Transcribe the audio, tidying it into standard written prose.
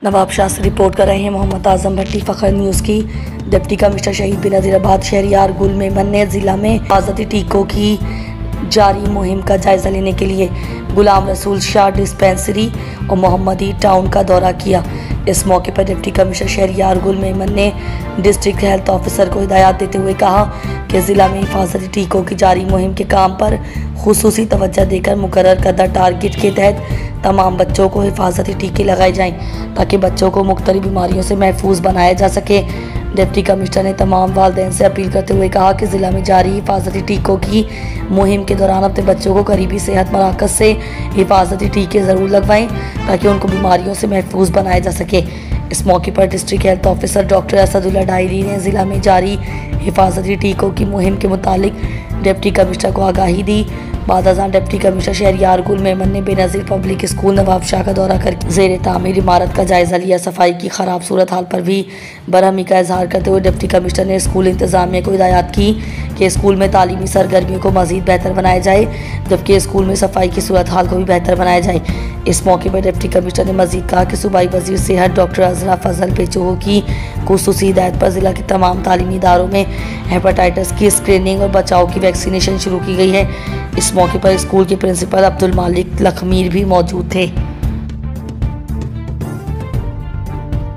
नवाब शाह से रिपोर्ट कर रहे हैं मोहम्मद आजम भट्टी। फ़खर न्यूज़ की। डिप्टी कमिश्नर शहीद बेनज़ीराबाद शहरियार गुल मेमन ने ज़िला में हिफाजती टीकों की जारी मुहिम का जायज़ा लेने के लिए गुलाम रसूल शाह डिस्पेंसरी और मोहम्मदी टाउन का दौरा किया। इस मौके पर डिप्टी कमिश्नर शहरियार गुल मेमन ने डिस्ट्रिक्ट हेल्थ ऑफिसर को हिदायत देते हुए कहा कि ज़िला में हिफाजती टीकों की जारी मुहिम के काम पर खुसूसी तवज्जो देकर मुकर्रर करदा टारगेट के तहत तमाम बच्चों को हिफाजती टीके लगाए जाएं ताकि बच्चों को मुख्तलिफ बीमारियों से महफूज बनाया जा सके। डिप्टी कमिश्नर ने तमाम वालिदैन से अपील करते हुए कहा कि ज़िला में जारी हिफाजती टीकों की मुहिम के दौरान अपने बच्चों को करीबी सेहत मराकज़ से हिफाजती टीके ज़रूर लगवाएं ताकि उनको बीमारियों से महफूज बनाया जा सके। इस मौके पर district health officer doctor Asadullah diary ने ज़िला में जारी हिफाजती टीकों की मुहिम के मुतालिक डिप्टी कमिश्नर को आगाही दी। बाद अज़ां डिप्टी कमिश्नर शहरियार गुल मेमन ने बेनज़ीर पब्लिक स्कूल नवाब शाह का दौरा कर ज़ेर तामीर इमारत का जायज़ा लिया। सफाई की ख़राब सूरत हाल पर भी बरहमी का इजहार करते हुए डिप्टी कमिश्नर ने स्कूल इंतज़ामिया को हिदायत की कि स्कूल में तालीमी सरगर्मियों को मज़ीद बेहतर बनाया जाए, जबकि स्कूल में सफाई की सूरत हाल को भी बेहतर बनाया जाए। इस मौके पर डिप्टी कमिश्नर ने मज़ीद कहा कि सूबाई वज़ीर सेहत डॉक्टर अज़रा फजल पेचोहो की खुसूसी हिदायत पर ज़िला के तमाम तालीमी इदारों में हेपेटाइटिस की स्क्रीनिंग और बचाव की वैक्सीनेशन शुरू की गई है। इस मौके पर स्कूल के प्रिंसिपल अब्दुल मालिक लखमीर भी मौजूद थे।